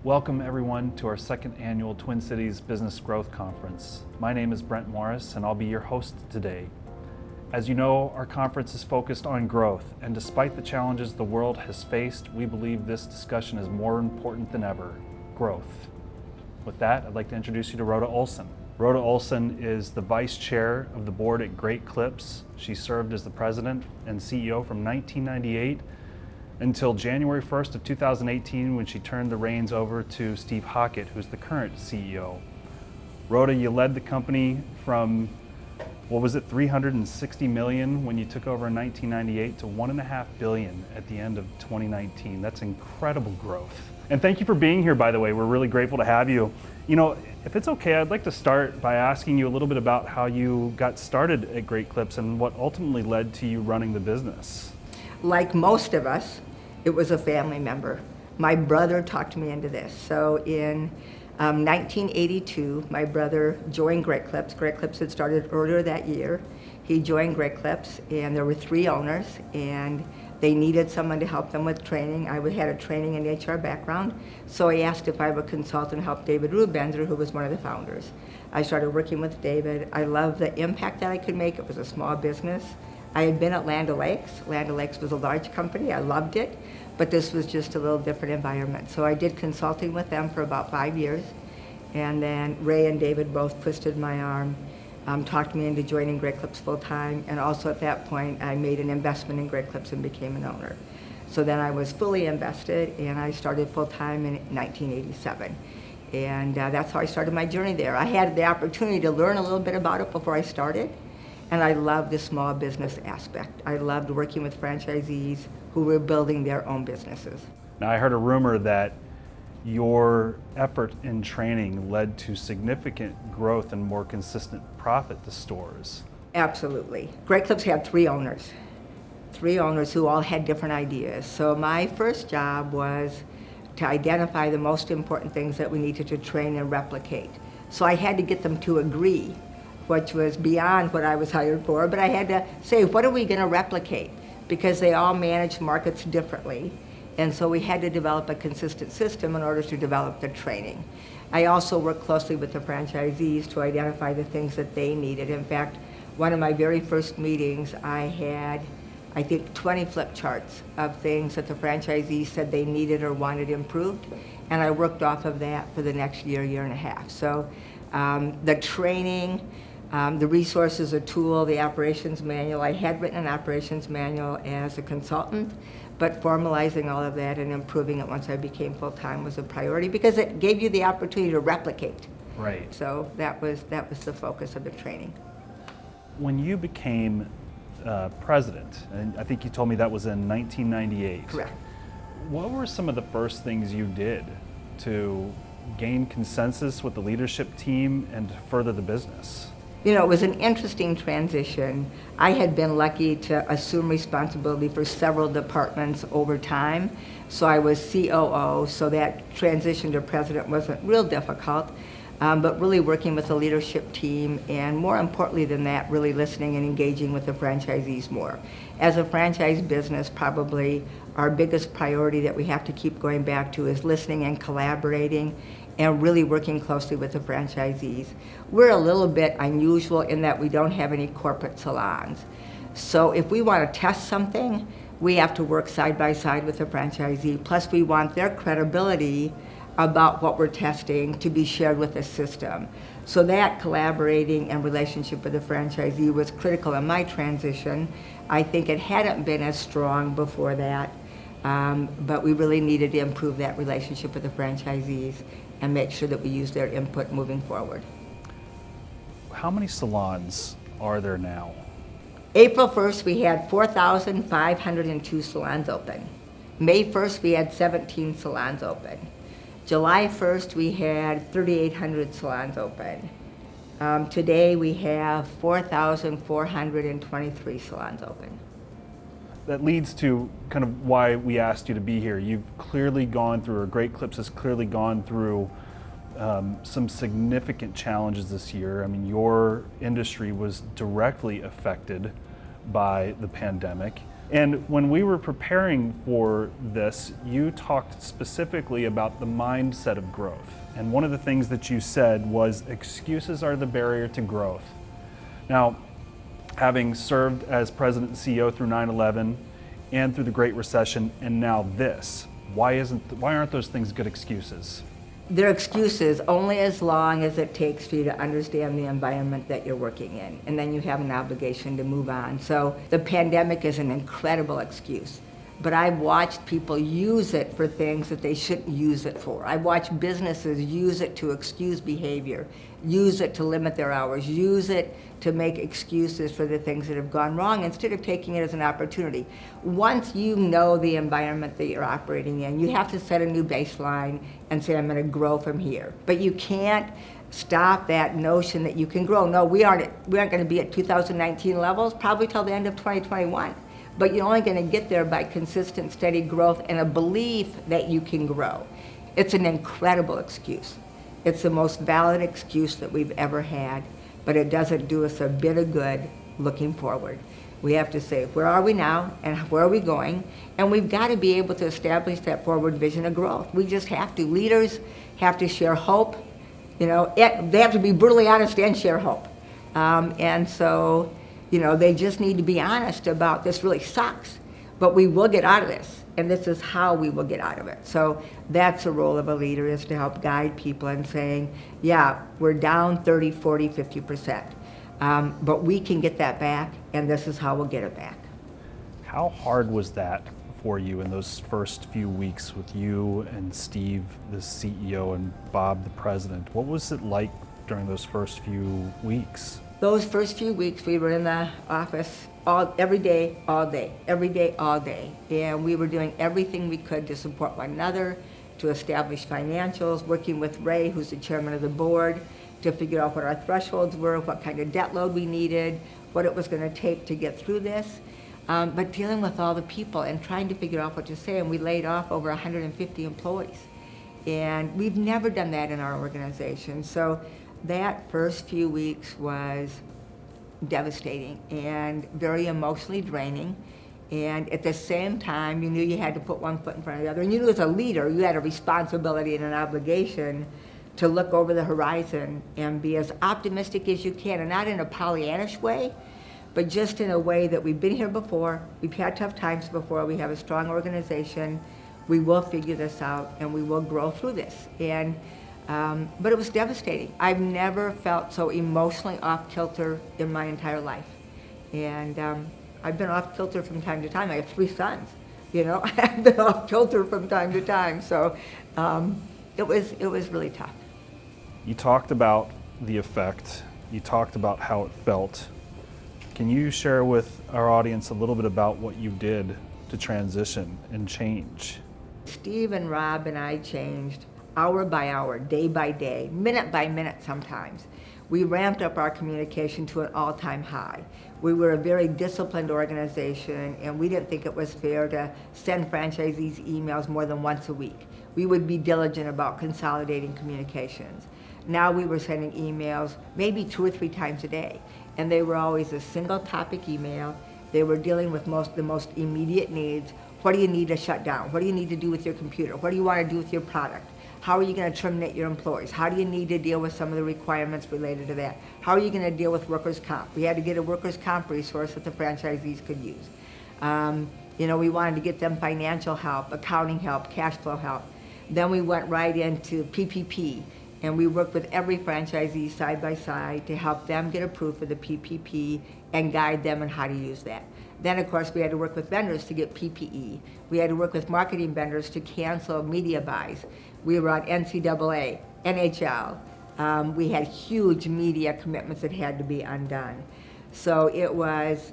Welcome everyone to our second annual Twin Cities Business Growth Conference. My name is Brent Morris and I'll be your host today. As you know, our conference is focused on growth, and despite the challenges the world has faced, we believe this discussion is more important than ever: growth. With that, I'd like to introduce you to Rhoda Olsen. Rhoda Olsen is the vice chair of the board at Great Clips. She served as the president and CEO from 1998 until January 1st of 2018, when she turned the reins over to Steve Hockett, who's the current CEO. Rhoda, you led the company from, what was it, 360 million when you took over in 1998 to $1.5 billion at the end of 2019. That's incredible growth. And thank you for being here, by the way. We're really grateful to have you. You know, if it's okay, I'd like to start by asking you a little bit about how you got started at Great Clips and what ultimately led to you running the business. Like most of us, it was a family member. My brother talked me into this. So in 1982, my brother joined Great Clips. Great Clips had started earlier that year. He joined Great Clips, and there were 3 owners, and they needed someone to help them with training. I had a training and HR background, so he asked if I would consult and help David Rubenzer, who was one of the founders. I started working with David. I loved the impact that I could make. It was a small business. I had been at Land O'Lakes. Land O'Lakes was a large company. I loved it, but this was just a little different environment. So I did consulting with them for about 5 years, and then Ray and David both twisted my arm, talked me into joining Great Clips full time, and also at that point I made an investment in Great Clips and became an owner. So then I was fully invested, and I started full time in 1987. And that's how I started my journey there. I had the opportunity to learn a little bit about it before I started, and I loved the small business aspect. I loved working with franchisees who were building their own businesses. Now, I heard a rumor that your effort in training led to significant growth and more consistent profit to stores. Absolutely. Great Clips had 3 owners. 3 owners who all had different ideas. So my first job was to identify the most important things that we needed to train and replicate. So I had to get them to agree, which was beyond what I was hired for, but I had to say, what are we going to replicate? Because they all manage markets differently, and so we had to develop a consistent system in order to develop the training. I also worked closely with the franchisees to identify the things that they needed. In fact, one of my very first meetings, I had, I think, 20 flip charts of things that the franchisees said they needed or wanted improved, and I worked off of that for the next year, year and a half. So the training, the resources, a tool, the operations manual. I had written an operations manual as a consultant, but formalizing all of that and improving it once I became full-time was a priority because it gave you the opportunity to replicate. Right. So that was the focus of the training. When you became president, and I think you told me that was in 1998. Correct. What were some of the first things you did to gain consensus with the leadership team and to further the business? You know, it was an interesting transition. I had been lucky to assume responsibility for several departments over time. So I was COO, so that transition to president wasn't real difficult, but really working with the leadership team, and more importantly than that, really listening and engaging with the franchisees more. As a franchise business, probably our biggest priority that we have to keep going back to is listening and collaborating and really working closely with the franchisees. We're a little bit unusual in that we don't have any corporate salons. So if we want to test something, we have to work side by side with the franchisee. Plus we want their credibility about what we're testing to be shared with the system. So that collaborating and relationship with the franchisee was critical in my transition. I think it hadn't been as strong before that, but we really needed to improve that relationship with the franchisees and make sure that we use their input moving forward. How many salons are there now? April 1st, we had 4,502 salons open. May 1st, we had 17 salons open. July 1st, we had 3,800 salons open. Today, we have 4,423 salons open. That leads to kind of why we asked you to be here. You've clearly gone through, or Great Clips has clearly gone through some significant challenges this year. I mean, your industry was directly affected by the pandemic. And when we were preparing for this, you talked specifically about the mindset of growth. And one of the things that you said was excuses are the barrier to growth. Now, having served as president and CEO through 9/11 and through the Great Recession and now this, why aren't those things good excuses? They're excuses only as long as it takes for you to understand the environment that you're working in, and then you have an obligation to move on. So the pandemic is an incredible excuse, but I've watched people use it for things that they shouldn't use it for. I've watched businesses use it to excuse behavior, use it to limit their hours, use it to make excuses for the things that have gone wrong instead of taking it as an opportunity. Once you know the environment that you're operating in, you have to set a new baseline and say, I'm going to grow from here. But you can't stop that notion that you can grow. No, we aren't going to be at 2019 levels probably till the end of 2021. But you're only going to get there by consistent, steady growth and a belief that you can grow. It's an incredible excuse. It's the most valid excuse that we've ever had, but it doesn't do us a bit of good looking forward. We have to say, where are we now and where are we going? And we've got to be able to establish that forward vision of growth. We just have to. Leaders have to share hope. They have to be brutally honest and share hope. And so, they just need to be honest about this really sucks, but we will get out of this, and this is how we will get out of it. So that's the role of a leader, is to help guide people in saying, yeah, we're down 30, 40, 50%, but we can get that back, and this is how we'll get it back. How hard was that for you in those first few weeks with you and Steve, the CEO, and Bob, the president? What was it like during those first few weeks? Those first few weeks, we were in the office every day, all day, every day, all day. And we were doing everything we could to support one another, to establish financials, working with Ray, who's the chairman of the board, to figure out what our thresholds were, what kind of debt load we needed, what it was going to take to get through this. But dealing with all the people and trying to figure out what to say. And we laid off over 150 employees. And we've never done that in our organization. So that first few weeks was devastating and very emotionally draining. And at the same time, you knew you had to put one foot in front of the other. And you knew as a leader, you had a responsibility and an obligation to look over the horizon and be as optimistic as you can, and not in a Pollyannish way, but just in a way that we've been here before, we've had tough times before, we have a strong organization, we will figure this out, and we will grow through this. But it was devastating. I've never felt so emotionally off kilter in my entire life. And I've been off kilter from time to time. I have 3 sons, I've been off kilter from time to time. So it was really tough. You talked about the effect. You talked about how it felt. Can you share with our audience a little bit about what you did to transition and change? Steve and Rob and I changed hour by hour, day by day, minute by minute sometimes. We ramped up our communication to an all-time high. We were a very disciplined organization, and we didn't think it was fair to send franchisees emails more than once a week. We would be diligent about consolidating communications. Now we were sending emails maybe 2 or 3 times a day, and they were always a single topic email. They were dealing with the most immediate needs. What do you need to shut down? What do you need to do with your computer? What do you want to do with your product? How are you going to terminate your employees? How do you need to deal with some of the requirements related to that? How are you going to deal with workers' comp? We had to get a workers' comp resource that the franchisees could use. We wanted to get them financial help, accounting help, cash flow help. Then we went right into PPP, and we worked with every franchisee side by side to help them get approved for the PPP and guide them on how to use that. Then, of course, we had to work with vendors to get PPE. We had to work with marketing vendors to cancel media buys. We were on NCAA, NHL. We had huge media commitments that had to be undone. So it was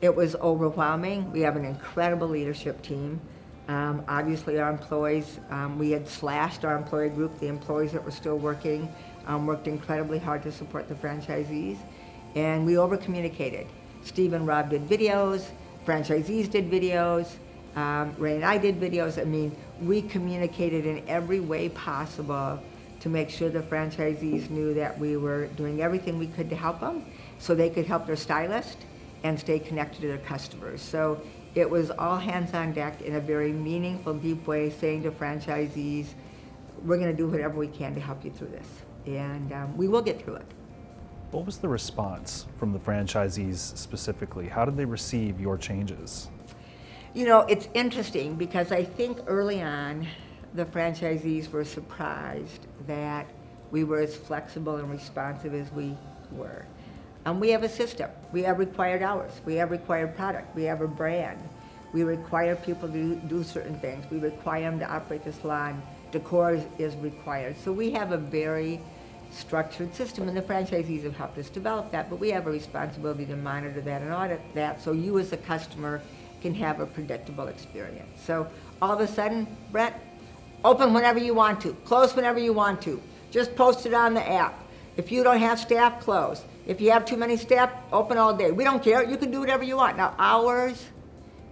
overwhelming. We have an incredible leadership team. Obviously, our employees, we had slashed our employee group. The employees that were still working worked incredibly hard to support the franchisees. And we over-communicated. Steve and Rob did videos, franchisees did videos, Ray and I did videos. I mean, we communicated in every way possible to make sure the franchisees knew that we were doing everything we could to help them so they could help their stylist and stay connected to their customers. So it was all hands on deck in a very meaningful, deep way, saying to franchisees, we're going to do whatever we can to help you through this. And we will get through it. What was the response from the franchisees specifically? How did they receive your changes? You know, it's interesting because I think early on, the franchisees were surprised that we were as flexible and responsive as we were. We have a system. We have required hours. We have required product. We have a brand. We require people to do certain things. We require them to operate the salon. Decor is required. So we have a very structured system, and the franchisees have helped us develop that, but we have a responsibility to monitor that and audit that so you as a customer can have a predictable experience. So all of a sudden, Brett, open whenever you want to, close whenever you want to. Just post it on the app. If you don't have staff, close. If you have too many staff, open all day. We don't care, you can do whatever you want. Now hours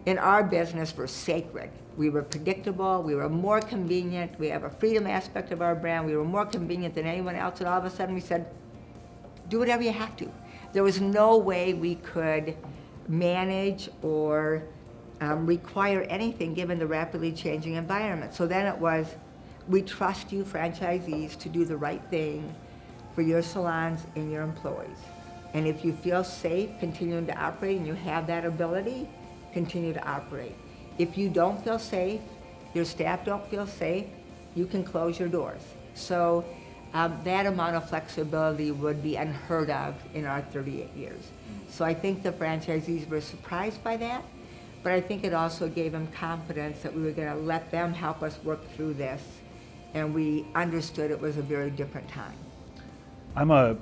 in our business were sacred. We were predictable, we were more convenient, we have a freedom aspect of our brand, we were more convenient than anyone else, and all of a sudden we said, do whatever you have to. There was no way we could manage or require anything given the rapidly changing environment. So then it was, we trust you franchisees to do the right thing for your salons and your employees. And if you feel safe continuing to operate and you have that ability, continue to operate. If you don't feel safe, your staff don't feel safe, you can close your doors. So that amount of flexibility would be unheard of in our 38 years. So I think the franchisees were surprised by that, but I think it also gave them confidence that we were going to let them help us work through this, and we understood it was a very different time. I'm a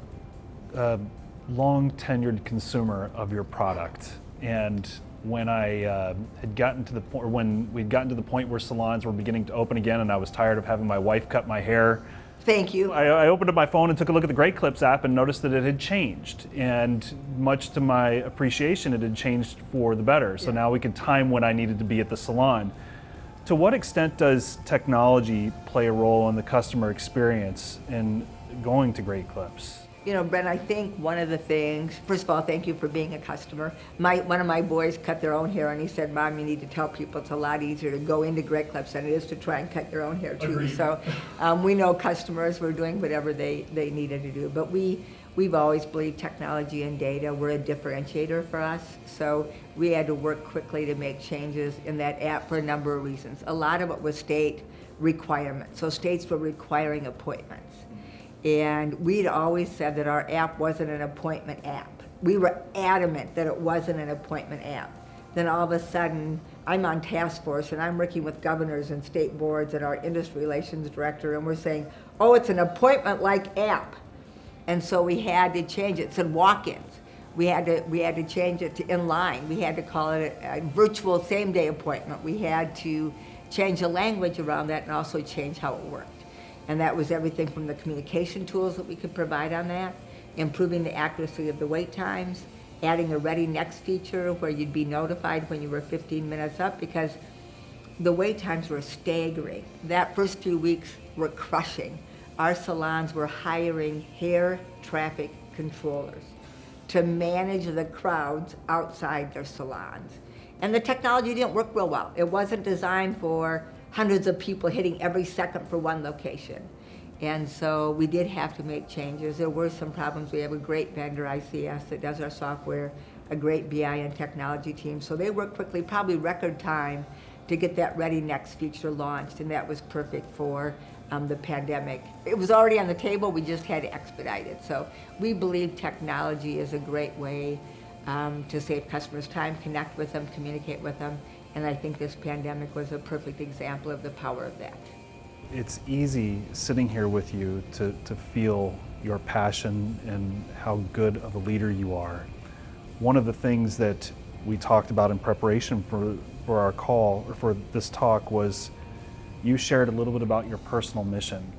long tenured consumer of your product, and when I had gotten to the point, or when we'd gotten to the point where salons were beginning to open again, and I was tired of having my wife cut my hair. Thank you. I opened up my phone and took a look at the Great Clips app and noticed that it had changed. And much to my appreciation, it had changed for the better. So now we could time when I needed to be at the salon. To what extent does technology play a role in the customer experience in going to Great Clips? You know, Brent, I think one of the things, first of all, thank you for being a customer. One of my boys cut their own hair, and he said, Mom, you need to tell people it's a lot easier to go into Great Clips than it is to try and cut your own hair, too. Agreed. So we know customers were doing whatever they needed to do. But we've always believed technology and data were a differentiator for us. So we had to work quickly to make changes in that app for a number of reasons. A lot of it was state requirements. So states were requiring appointments. And we'd always said that our app wasn't an appointment app. We were adamant that it wasn't an appointment app. Then all of a sudden, I'm on task force and I'm working with governors and state boards and our industry relations director, and we're saying, oh, it's an appointment-like app. And so we had to change it. It said walk-ins. We had to change it to in-line. We had to call it a virtual same-day appointment. We had to change the language around that and also change how it worked. And that was everything from the communication tools that we could provide on that, improving the accuracy of the wait times, adding a Ready Next feature where you'd be notified when you were 15 minutes up, because the wait times were staggering. That first few weeks were crushing. Our salons were hiring hair traffic controllers to manage the crowds outside their salons. And the technology didn't work real well. It wasn't designed for hundreds of people hitting every second for one location. And so we did have to make changes. There were some problems. We have a great vendor, ICS, that does our software, a great BI and technology team. So they worked quickly, probably record time, to get that Ready Next feature launched, and that was perfect for the pandemic. It was already on the table, we just had to expedite it. So we believe technology is a great way to save customers time, connect with them, communicate with them. And I think this pandemic was a perfect example of the power of that. It's easy sitting here with you to feel your passion and how good of a leader you are. One of the things that we talked about in preparation for our call, or for this talk, was you shared a little bit about your personal mission.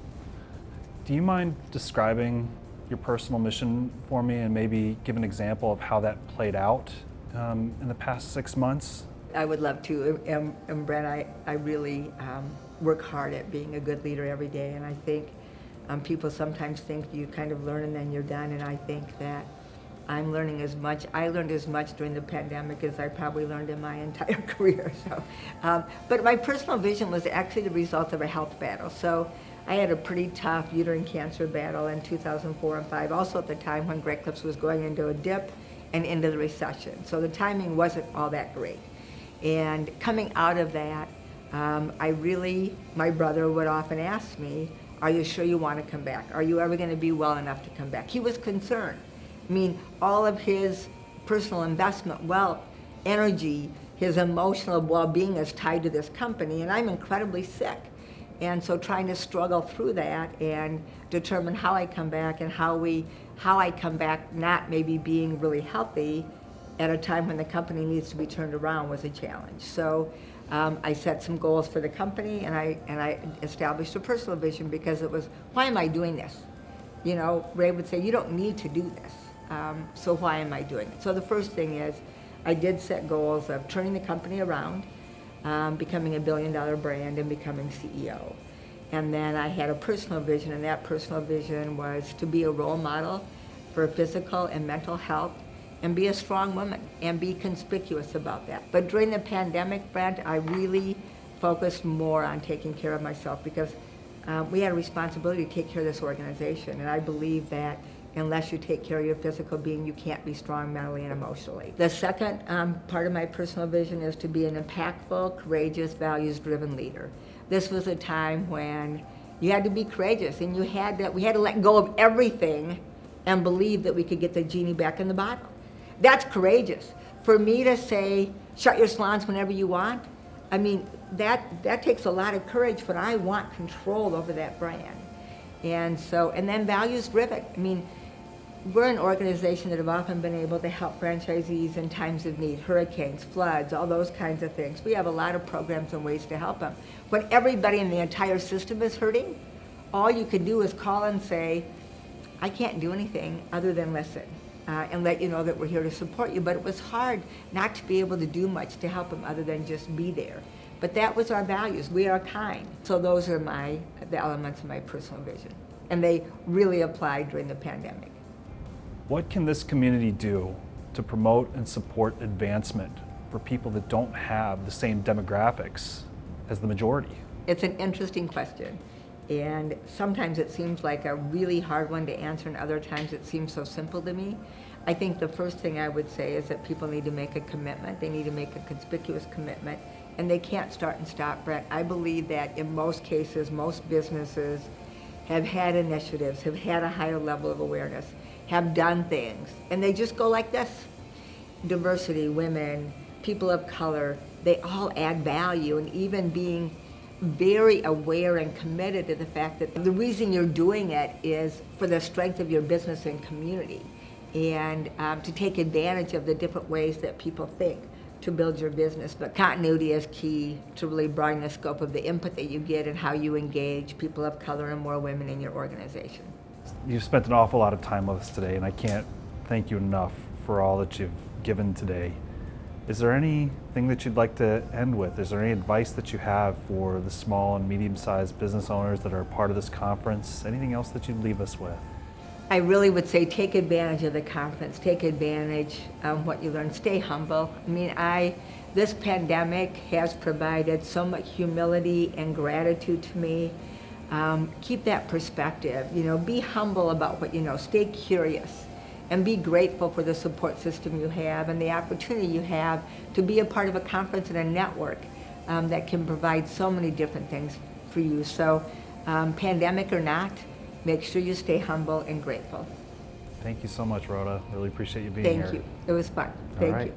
Do you mind describing your personal mission for me and maybe give an example of how that played out in the past 6 months? I would love to, and Brent, I really work hard at being a good leader every day, and I think people sometimes think you kind of learn and then you're done, and I think that I learned as much during the pandemic as I probably learned in my entire career. So, but my personal vision was actually the result of a health battle. So I had a pretty tough uterine cancer battle in 2004 and 5, also at the time when Great Clips was going into a dip and into the recession. So the timing wasn't all that great. And coming out of that, my brother would often ask me, are you sure you want to come back? Are you ever going to be well enough to come back? He was concerned. I mean, all of his personal investment, wealth, energy, his emotional well-being is tied to this company, and I'm incredibly sick. And so trying to struggle through that and determine how I come back and how I come back not maybe being really healthy at a time when the company needs to be turned around was a challenge. So I set some goals for the company, and I established a personal vision, because it was, why am I doing this? You know, Ray would say, you don't need to do this. So why am I doing it? So the first thing is, I did set goals of turning the company around, becoming a billion-dollar brand, and becoming CEO. And then I had a personal vision, and that personal vision was to be a role model for physical and mental health, and be a strong woman, and be conspicuous about that. But during the pandemic, Brent, I really focused more on taking care of myself, because we had a responsibility to take care of this organization, and I believe that unless you take care of your physical being, you can't be strong mentally and emotionally. The second part of my personal vision is to be an impactful, courageous, values-driven leader. This was a time when you had to be courageous, and we had to let go of everything and believe that we could get the genie back in the bottle. That's courageous. For me to say, shut your salons whenever you want, I mean, that takes a lot of courage, but I want control over that brand. And then values-driven. I mean, we're an organization that have often been able to help franchisees in times of need, hurricanes, floods, all those kinds of things. We have a lot of programs and ways to help them. When everybody in the entire system is hurting, all you can do is call and say, I can't do anything other than listen, and let you know that we're here to support you. But it was hard not to be able to do much to help them other than just be there. But that was our values. We are kind. So those are the elements of my personal vision. And they really applied during the pandemic. What can this community do to promote and support advancement for people that don't have the same demographics as the majority? It's an interesting question. And sometimes it seems like a really hard one to answer, and other times it seems so simple to me. I think the first thing I would say is that people need to make a commitment. They need to make a conspicuous commitment, and they can't start and stop, Brett. I believe that in most cases, most businesses have had initiatives, have had a higher level of awareness, have done things, and they just go like this. Diversity, women, people of color, they all add value, and even being very aware and committed to the fact that the reason you're doing it is for the strength of your business and community, and to take advantage of the different ways that people think to build your business. But continuity is key to really broaden the scope of the input that you get and how you engage people of color and more women in your organization. You've spent an awful lot of time with us today, and I can't thank you enough for all that you've given today. Is there anything that you'd like to end with? Is there any advice that you have for the small and medium-sized business owners that are part of this conference? Anything else that you'd leave us with? I really would say take advantage of the conference, take advantage of what you learn, stay humble. I mean, this pandemic has provided so much humility and gratitude to me. Keep that perspective, be humble about what you know, stay curious, and be grateful for the support system you have and the opportunity you have to be a part of a conference and a network that can provide so many different things for you. So pandemic or not, make sure you stay humble and grateful. Thank you so much, Rhoda. Really appreciate you being here. Thank you. It was fun. All Thank right. you.